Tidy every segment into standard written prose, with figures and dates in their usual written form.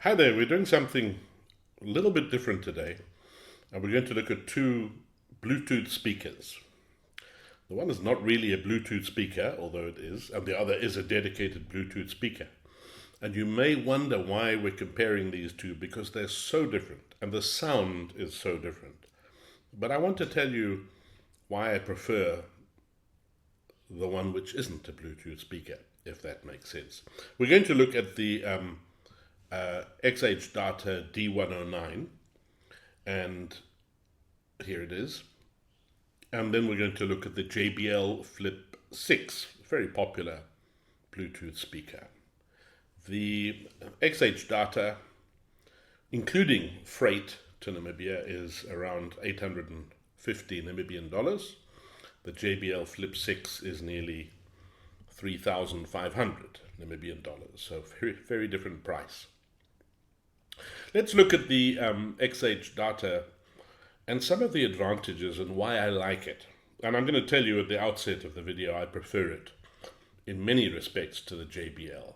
Hi there, we're doing something a little bit different today, and we're going to look at two Bluetooth speakers. The one is not really a Bluetooth speaker, although it is, and the other is a dedicated Bluetooth speaker. And you may wonder why we're comparing these two, because they're so different, and the sound is so different. But I want to tell you why I prefer the one which isn't a Bluetooth speaker, if that makes sense. We're going to look at the XHDATA D109, and here it is. And then we're going to look at the JBL Flip 6, very popular Bluetooth speaker. The XHDATA, including freight to Namibia, is around 850 Namibian dollars. The JBL Flip 6 is nearly 3,500 Namibian dollars, so very, very different price. Let's look at the XHDATA and some of the advantages and why I like it. And I'm going to tell you at the outset of the video I prefer it in many respects to the JBL.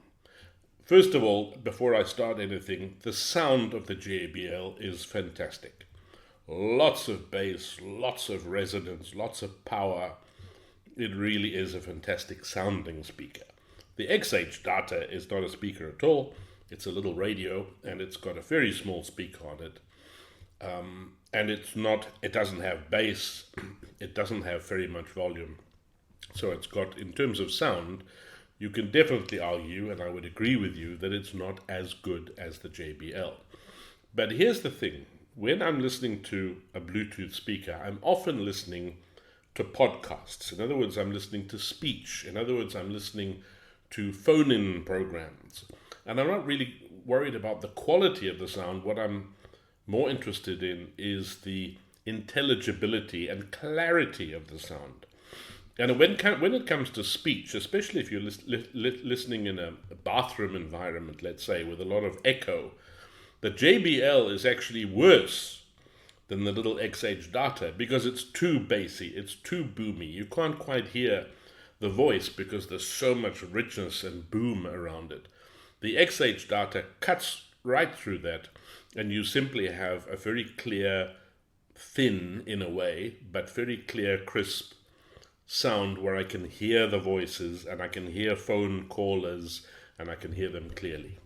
First of all, before I start anything, the sound of the JBL is fantastic. Lots of bass, lots of resonance, lots of power. It really is a fantastic sounding speaker. The XHDATA is not a speaker at all. It's a little radio, and it's got a very small speaker on it. And it doesn't have bass, it doesn't have very much volume. So it's got, in terms of sound, you can definitely argue, and I would agree with you, that it's not as good as the JBL. But here's the thing. When I'm listening to a Bluetooth speaker, I'm often listening to podcasts. In other words, I'm listening to speech. In other words, I'm listening to phone-in programs. And I'm not really worried about the quality of the sound. What I'm more interested in is the intelligibility and clarity of the sound. And when it comes to speech, especially if you're listening in a bathroom environment, let's say, with a lot of echo, the JBL is actually worse than the little XHDATA because it's too bassy, it's too boomy. You can't quite hear the voice because there's so much richness and boom around it. The XHDATA cuts right through that, and you simply have a very clear, thin in a way, but very clear, crisp sound where I can hear the voices and I can hear phone callers and I can hear them clearly.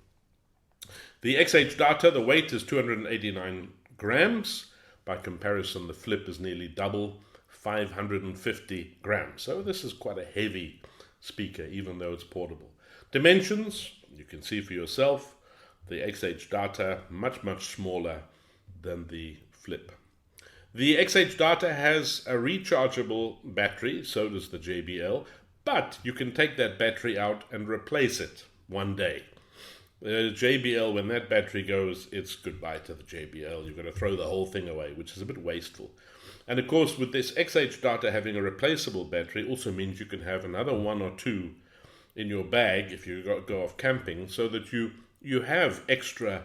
The XHDATA, the weight is 289 grams. By comparison, the Flip is nearly double, 550 grams. So this is quite a heavy speaker, even though it's portable. Dimensions, you can see for yourself. The XHDATA, much, much smaller than the Flip. The XHDATA has a rechargeable battery, so does the JBL, but you can take that battery out and replace it one day. The JBL, when that battery goes, it's goodbye to the JBL. You've got to throw the whole thing away, which is a bit wasteful. And of course, with this XHDATA having a replaceable battery also means you can have another one or two in your bag if you go off camping, so that you have extra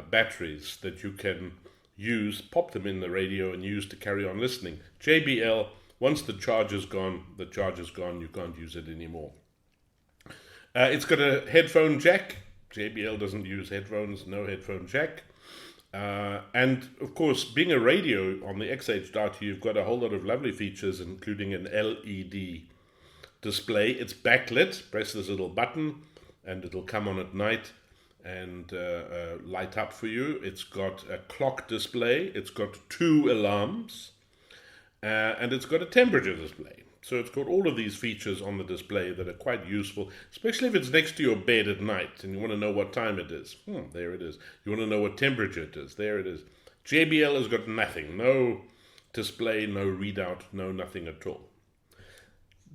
batteries that you can use, pop them in the radio and use to carry on listening. JBL, once the charge is gone, you can't use it anymore. It's got a headphone jack. JBL doesn't use headphones, no headphone jack. And of course, being a radio on the XHDATA, you've got a whole lot of lovely features, including an LED display. It's backlit. Press this little button and it'll come on at night and light up for you. It's got a clock display. It's got 2 alarms. And it's got a temperature display. So it's got all of these features on the display that are quite useful, especially if it's next to your bed at night and you want to know what time it is. There it is. You want to know what temperature it is. There it is. JBL has got nothing. No display, no readout, no nothing at all.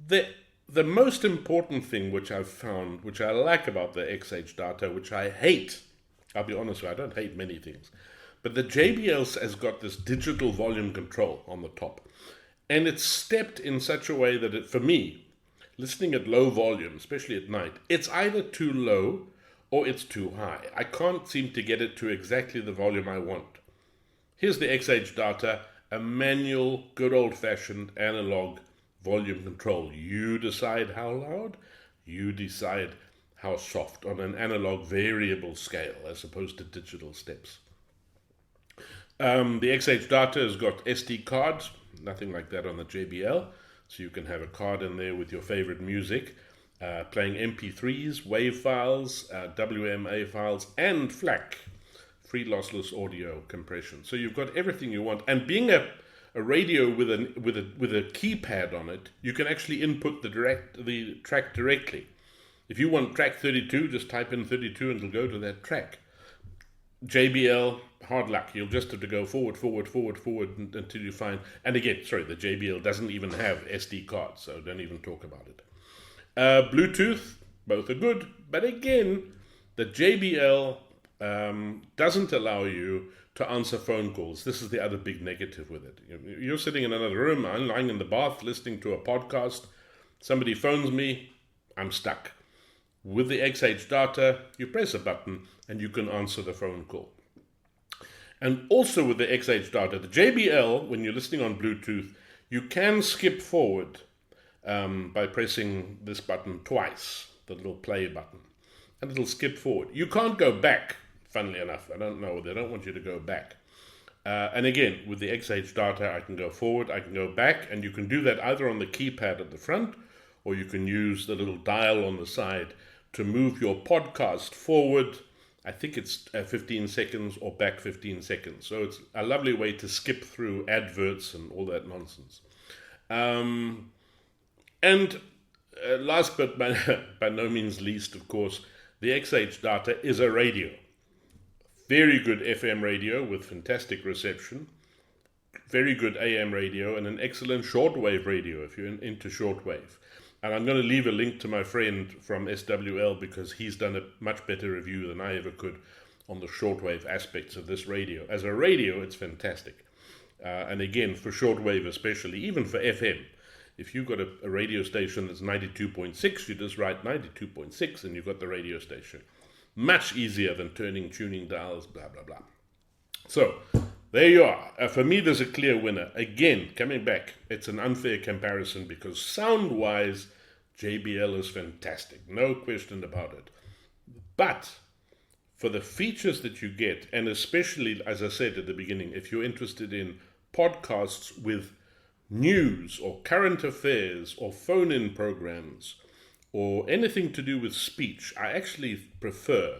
The most important thing which I've found, which I like about the XHDATA, which I hate, I'll be honest with you, I don't hate many things, but the JBL has got this digital volume control on the top. And it's stepped in such a way that for me, listening at low volume, especially at night, it's either too low or it's too high. I can't seem to get it to exactly the volume I want. Here's the XHDATA, a manual, good old-fashioned analog volume control. You decide how loud, you decide how soft on an analog variable scale as opposed to digital steps. The XHDATA has got SD cards, nothing like that on the JBL. So you can have a card in there with your favorite music, playing MP3s, WAV files, WMA files, and FLAC, free lossless audio compression. So you've got everything you want. And being a radio with a keypad on it, you can actually input the track directly. If you want track 32, just type in 32 and it'll go to that track. JBL, hard luck. You'll just have to go forward until you find. And again, sorry, the JBL doesn't even have SD cards, so don't even talk about it. Bluetooth, both are good, but again, the JBL doesn't allow you to answer phone calls. This is the other big negative with it. You're sitting in another room, I'm lying in the bath listening to a podcast. Somebody phones me, I'm stuck. With the XHDATA, you press a button and you can answer the phone call. And also with the XHDATA, the JBL, when you're listening on Bluetooth, you can skip forward by pressing this button twice, the little play button, and it'll skip forward. You can't go back, funnily enough. I don't know, they don't want you to go back. And again, with the XHDATA, I can go forward, I can go back, and you can do that either on the keypad at the front, or you can use the little dial on the side to move your podcast forward. I think it's 15 seconds or back 15 seconds. So it's a lovely way to skip through adverts and all that nonsense. And last but by no means least, of course, the XHDATA is a radio. Very good FM radio with fantastic reception. Very good AM radio and an excellent shortwave radio if you're into shortwave. And I'm going to leave a link to my friend from SWL because he's done a much better review than I ever could on the shortwave aspects of this radio. As a radio, it's fantastic. And again, for shortwave especially, even for FM, if you've got a radio station that's 92.6, you just write 92.6 and you've got the radio station. Much easier than tuning dials, blah, blah, blah. So, there you are. For me, there's a clear winner. Again, coming back, it's an unfair comparison because sound-wise, JBL is fantastic. No question about it. But for the features that you get, and especially, as I said at the beginning, if you're interested in podcasts with news or current affairs or phone-in programs or anything to do with speech, I actually prefer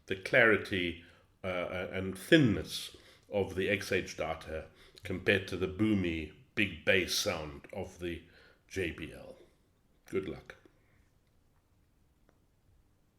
the clarity and thinness of the XHDATA compared to the boomy, big bass sound of the JBL. Good luck.